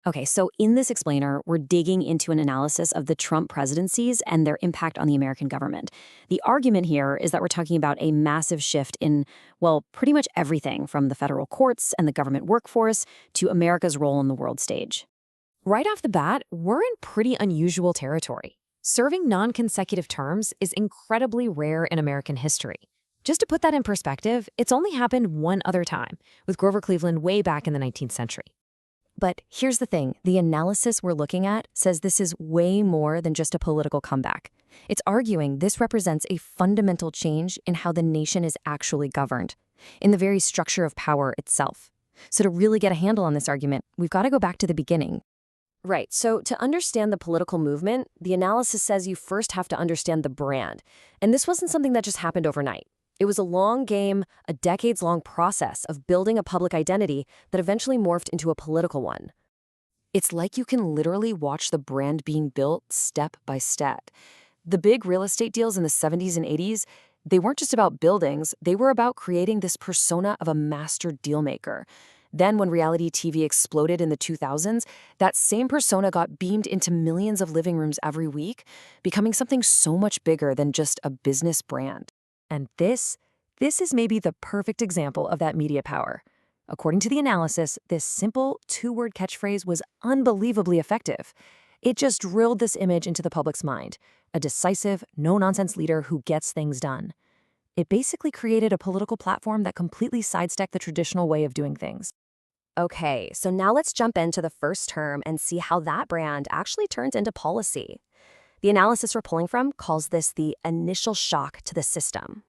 Okay, so in this explainer, we're digging into an analysis of the Trump presidencies and their impact on the American government. The argument here is that we're talking about a massive shift in, well, pretty much everything from the federal courts and the government workforce to America's role on the world stage. Right off the bat, we're in pretty unusual territory. Serving non-consecutive terms is incredibly rare in American history. Just to put that in perspective, it's only happened one other time, with Grover Cleveland way back in the 19th century. But here's the thing, the analysis we're looking at says this is way more than just a political comeback. It's arguing this represents a fundamental change in how the nation is actually governed, in the very structure of power itself. So to really get a handle on this argument, we've got to go back to the beginning. Right, so to understand the political movement, the analysis says you first have to understand the brand. And this wasn't something that just happened overnight. It was a long game, a decades-long process of building a public identity that eventually morphed into a political one. It's like you can literally watch the brand being built step by step. The big real estate deals in the 70s and 80s, they weren't just about buildings, they were about creating this persona of a master dealmaker. Then when reality TV exploded in the 2000s, that same persona got beamed into millions of living rooms every week, becoming something so much bigger than just a business brand. And this is maybe the perfect example of that media power. According to the analysis, this simple two-word catchphrase was unbelievably effective. It just drilled this image into the public's mind, a decisive, no-nonsense leader who gets things done. It basically created a political platform that completely sidestepped the traditional way of doing things. Okay, so now let's jump into the first term and see how that brand actually turns into policy. The analysis we're pulling from calls this the initial shock to the system.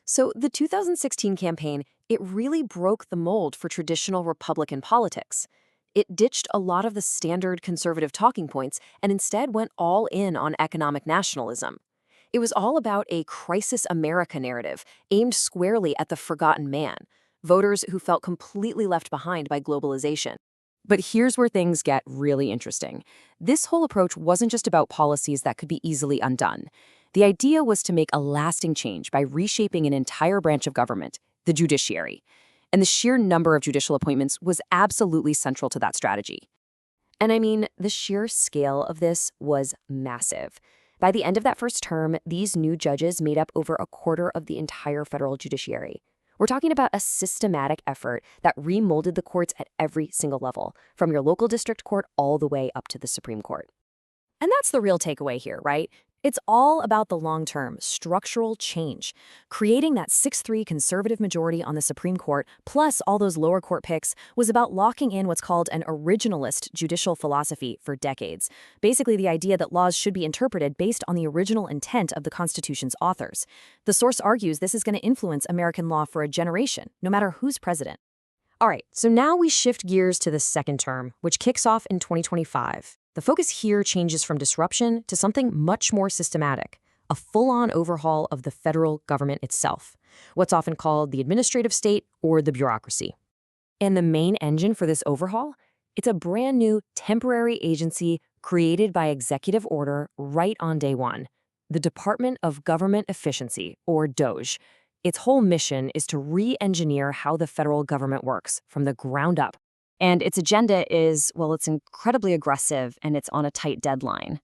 So the 2016 campaign, it really broke the mold for traditional Republican politics. It ditched a lot of the standard conservative talking points and instead went all in on economic nationalism. It was all about a crisis America narrative aimed squarely at the forgotten man, voters who felt completely left behind by globalization. But here's where things get really interesting. This whole approach wasn't just about policies that could be easily undone. The idea was to make a lasting change by reshaping an entire branch of government, the judiciary. And the sheer number of judicial appointments was absolutely central to that strategy. And I mean, the sheer scale of this was massive. By the end of that first term, these new judges made up over a quarter of the entire federal judiciary. We're talking about a systematic effort that remolded the courts at every single level, from your local district court all the way up to the Supreme Court. And that's the real takeaway here, right? It's all about the long-term, structural change. Creating that 6-3 conservative majority on the Supreme Court, plus all those lower court picks, was about locking in what's called an originalist judicial philosophy for decades. Basically, the idea that laws should be interpreted based on the original intent of the Constitution's authors. The source argues this is going to influence American law for a generation, no matter who's president. All right, so now we shift gears to the second term, which kicks off in 2025. The focus here changes from disruption to something much more systematic, a full-on overhaul of the federal government itself, what's often called the administrative state or the bureaucracy. And the main engine for this overhaul? It's a brand new temporary agency created by executive order right on day one, the Department of Government Efficiency, or DOGE. Its whole mission is to re-engineer how the federal government works from the ground up. And its agenda is, well, it's incredibly aggressive and it's on a tight deadline.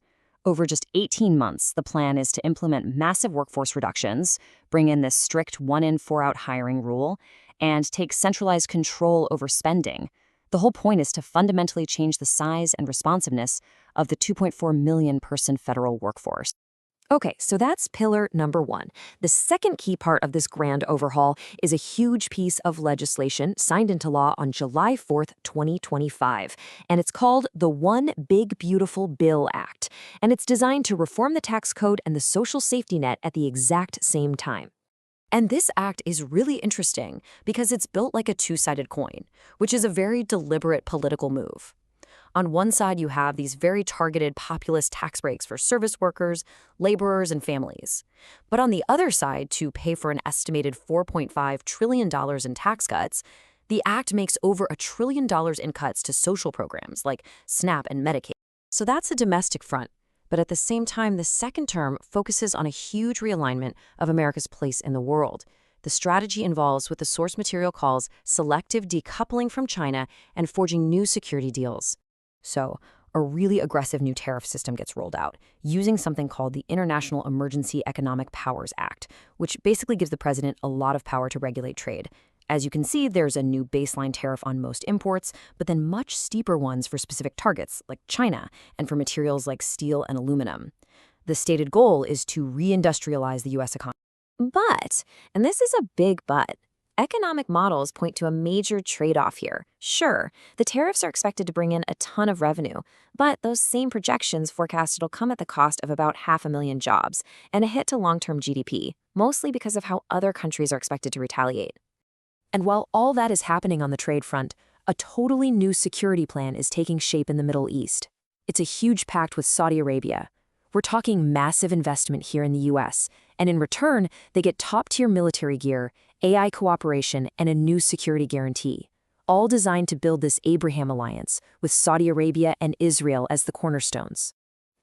Over just 18 months, the plan is to implement massive workforce reductions, bring in this strict 1-in, 4-out hiring rule, and take centralized control over spending. The whole point is to fundamentally change the size and responsiveness of the 2.4 million person federal workforce. Okay, so that's pillar number one. The second key part of this grand overhaul is a huge piece of legislation signed into law on July 4th, 2025. And it's called the One Big Beautiful Bill Act. And it's designed to reform the tax code and the social safety net at the exact same time. And this act is really interesting because it's built like a two-sided coin, which is a very deliberate political move. On one side, you have these very targeted populist tax breaks for service workers, laborers, and families. But on the other side, to pay for an estimated $4.5 trillion in tax cuts, the act makes over $1 trillion in cuts to social programs like SNAP and Medicaid. So that's a domestic front. But at the same time, the second term focuses on a huge realignment of America's place in the world. The strategy involves what the source material calls selective decoupling from China and forging new security deals. So, a really aggressive new tariff system gets rolled out, using something called the International Emergency Economic Powers Act, which basically gives the president a lot of power to regulate trade. As you can see, there's a new baseline tariff on most imports, but then much steeper ones for specific targets, like China, and for materials like steel and aluminum. The stated goal is to reindustrialize the U.S. economy. But, and this is a big but, economic models point to a major trade-off here. Sure, the tariffs are expected to bring in a ton of revenue, but those same projections forecast it'll come at the cost of about 500,000 jobs and a hit to long-term GDP, mostly because of how other countries are expected to retaliate. And while all that is happening on the trade front, a totally new security plan is taking shape in the Middle East. It's a huge pact with Saudi Arabia. We're talking massive investment here in the US, and in return, they get top-tier military gear, AI cooperation, and a new security guarantee, all designed to build this Abraham alliance with Saudi Arabia and Israel as the cornerstones.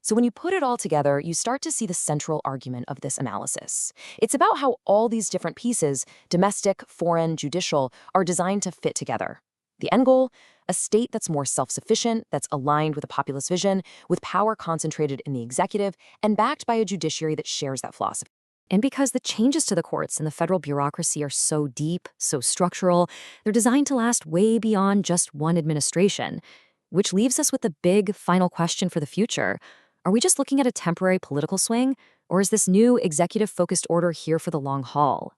So when you put it all together, you start to see the central argument of this analysis. It's about how all these different pieces, domestic, foreign, judicial, are designed to fit together. The end goal? A state that's more self-sufficient, that's aligned with a populist vision, with power concentrated in the executive, and backed by a judiciary that shares that philosophy. And because the changes to the courts and the federal bureaucracy are so deep, so structural, they're designed to last way beyond just one administration. Which leaves us with the big final question for the future. Are we just looking at a temporary political swing, or is this new executive-focused order here for the long haul?